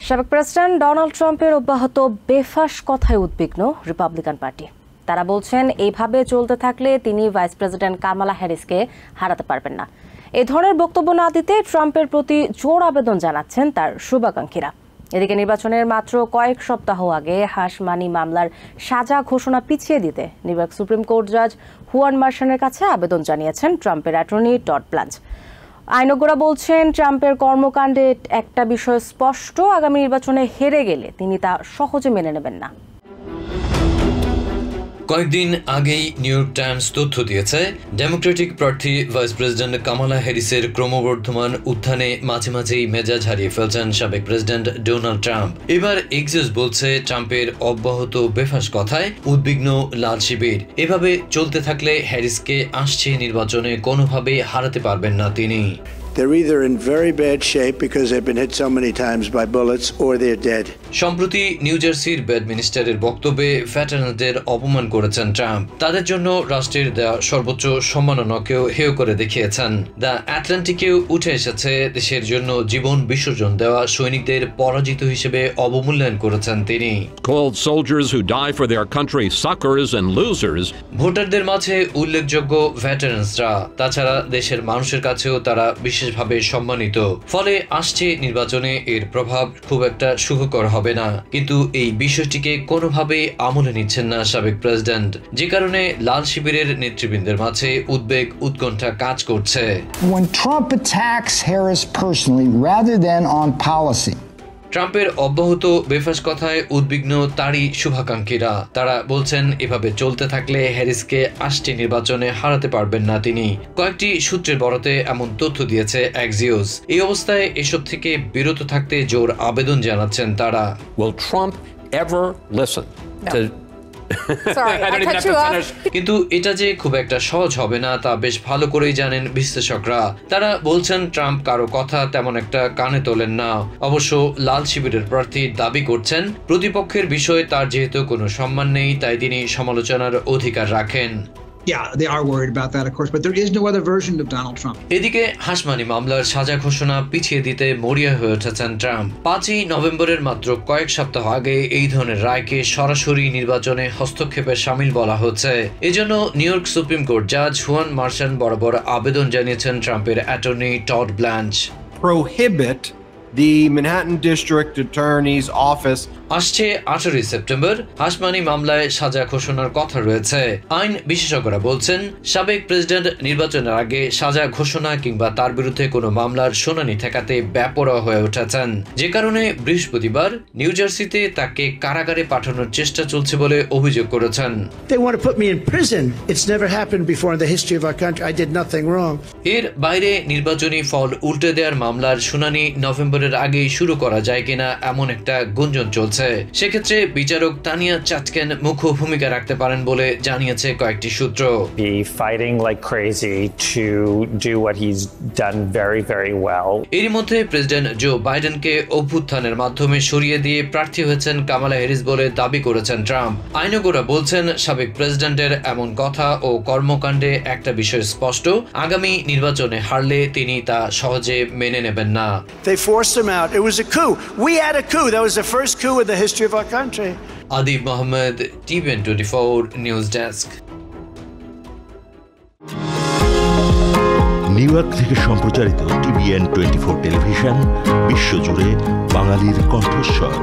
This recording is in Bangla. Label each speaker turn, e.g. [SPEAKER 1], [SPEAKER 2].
[SPEAKER 1] সাবেক প্রেসিডেন্ট ডোনাল্ড ট্রাম্পের অব্যাহত বেফাঁস কথায় উদ্বিগ্ন রিপাবলিকান পার্টি। তারা বলছেন এইভাবে চলতে থাকলে তিনি ভাইস প্রেসিডেন্ট কামালা হ্যারিসকে হারাতে পারবেন না। এই ধরনের বক্তব্য না দিতে ট্রাম্পের প্রতি জোর আবেদন জানাচ্ছেন তার শুভাকাঙ্ক্ষীরা। এদিকে নির্বাচনের মাত্র কয়েক সপ্তাহ আগে হাসমানি মামলার সাজা ঘোষণা পিছিয়ে দিতে নিউ ইয়র্ক সুপ্রিম কোর্ট জাজ হুয়ান মার্শানের কাছে আবেদন জানিয়েছেন ট্রাম্পের অ্যাটর্নি টড ব্লাঞ্চ। আইনজ্ঞরা বলছেন ট্রাম্পের কর্মকাণ্ডে একটা বিষয় স্পষ্ট, আগামী নির্বাচনে হেরে গেলে তিনি তা সহজে মেনে নেবেন না।
[SPEAKER 2] কয়েকদিন আগেই নিউ ইয়র্ক টাইমস তথ্য দিয়েছে ডেমোক্রেটিক প্রার্থী ভাইস প্রেসিডেন্ট কামালা হ্যারিসের ক্রমবর্ধমান উত্থানে মাঝে মাঝেই মেজাজ হারিয়ে ফেলছেন সাবেক প্রেসিডেন্ট ডোনাল্ড ট্রাম্প। এবার এক্সিওস বলছে ট্রাম্পের অব্যাহত বেফাঁস কথায় উদ্বিগ্ন লাল শিবির। এভাবে চলতে থাকলে হ্যারিসকে আসছে নির্বাচনে কোনোভাবেই হারাতে পারবেন না তিনি।
[SPEAKER 3] They're either in very bad shape because they've been hit so many times by bullets or they're dead.
[SPEAKER 2] সম্প্রতি নিউ জার্সির ব্যাডমিনিস্টারের বক্তব্যে ভেটারানদের অপমান করেছেন ট্রাম্প। তাদের জন্য রাষ্ট্রের দেওয়া সর্বোচ্চ সম্মাননাকেও হেয় করে দেখিয়েছেন। দ্য আটলান্টিকেও উঠে এসেছে দেশের জন্য জীবন বিসর্জন দেওয়া সৈনিকদের পরাজিত হিসেবে অবমূল্যায়ন করেছেন তিনি।
[SPEAKER 4] Called soldiers who die for their country suckers and losers.
[SPEAKER 2] ভোটারদের মাঝে উল্লেখযোগ্য ভেটারানসরা, তাছাড়া দেশের মানুষের কাছেও তারা বিশেষভাবে সম্মানিত। ফলে আসছে নির্বাচনে এর প্রভাব খুব একটা সুখকর হবে না, কিন্তু এই বিষয়টিকে কোনোভাবেই আমলে নিচ্ছেন না সাবেক প্রেসিডেন্ট, যে কারণে লাল শিবিরের নেতৃবৃন্দের মাঝে উদ্বেগ উৎকণ্ঠা কাজ করছে।
[SPEAKER 5] When Trump attacks Harris personally rather than on policy.
[SPEAKER 2] ট্রাম্পের অব্যাহত বেফাঁস কথায় উদ্বিগ্ন তারই শুভাকাঙ্ক্ষীরা। তারা বলছেন এভাবে চলতে থাকলে হ্যারিসকে আসছে নির্বাচনে হারাতে পারবেন না তিনি। কয়েকটি সূত্রের বরাতে এমন তথ্য দিয়েছে এক্সিওস। এই অবস্থায় এসব থেকে বিরত থাকতে জোর আবেদন জানাচ্ছেন তারা।
[SPEAKER 4] Will Trump ever listen to
[SPEAKER 2] কিন্তু এটা যে খুব একটা সহজ হবে না তা বেশ ভালো করেই জানেন বিশ্লেষকরা। তারা বলছেন ট্রাম্প কারো কথা তেমন একটা কানে তোলেন না। অবশ্য লাল শিবিরের প্রার্থী দাবি করছেন প্রতিপক্ষের বিষয়ে তার যেহেতু কোনো সম্মান নেই, তাই তিনি সমালোচনার অধিকার রাখেন।
[SPEAKER 6] Yeah, they are worried about that, of course, but there is no other version of Donald Trump.
[SPEAKER 2] এদিকে হাসমানি মামলার সাজা ঘোষণা পিছিয়ে দিতে মরিয়া হয়ে উঠেছেন ট্রাম্প। 5ই নভেম্বরের মাত্র কয়েক সপ্তাহ আগে এই ধরনের রায়কে সরাসরি নির্বাচনে হস্তক্ষেপের শামিল বলা হচ্ছে। এজন্য নিউ ইয়র্ক সুপ্রিম কোর্ট জাজ হুয়ান মার্শান বরাবর আবেদন জানিয়েছেন ট্রাম্পের attorney Todd Blanche.
[SPEAKER 7] Prohibit the Manhattan District Attorney's Office.
[SPEAKER 2] আসছে 18 সেপ্টেম্বর হাসমানি মামলায় সাজা ঘোষণার কথা রয়েছে। আইন বিশেষজ্ঞরা বলছেন সাবেক প্রেসিডেন্ট নির্বাচনের আগে সাজা ঘোষণা কিংবা তার বিরুদ্ধে কোনো মামলার শুনানি ঠেকাতে বেপরোয়া হয়ে উঠেছেন, যে কারণে বৃহস্পতিবার নিউ জার্সিতে তাকে কারাগারে পাঠানোর চেষ্টা চলছে বলে অভিযোগ করেছেন।
[SPEAKER 3] They want to put me in prison. It's never happened before in the history of our country. I did nothing wrong.
[SPEAKER 2] এর বাইরে নির্বাচনী ফল উল্টে দেওয়ার মামলার শুনানি নভেম্বরের আগেই শুরু করা যায় কিনা এমন একটা গুঞ্জন চলছে। সেক্ষেত্রে বিচারক তানিয়া চাটকেন মুখ্য ভূমিকা রাখতে পারেন বলে জানিয়েছে কয়েকটি সূত্র।
[SPEAKER 8] Be fighting like crazy to do what he's done very, very well.
[SPEAKER 2] এরই মধ্যে প্রেসিডেন্ট জো বাইডেনকে অভ্যুত্থানের মাধ্যমে সরিয়ে দিয়ে প্রার্থী হয়েছেন কামালা হ্যারিস বলে দাবি করেছেন ট্রাম্প। আইনজ্ঞরা বলছেন সাবেক প্রেসিডেন্টের এমন কথা ও কর্মকাণ্ডে একটা বিষয় স্পষ্ট, আগামী নির্বাচনে হারলে তিনি তা সহজে মেনে নেবেন না।
[SPEAKER 3] They forced him out. It was a coup. We had a coup. That was the first coup in the history of our country.
[SPEAKER 2] Adib Mohammed, TVN 24 News Desk.
[SPEAKER 9] New York থেকে সম্প্রচারিত TVN 24 টেলিভিশন বিশ্বজুড়ে বাঙালির কণ্ঠস্বর।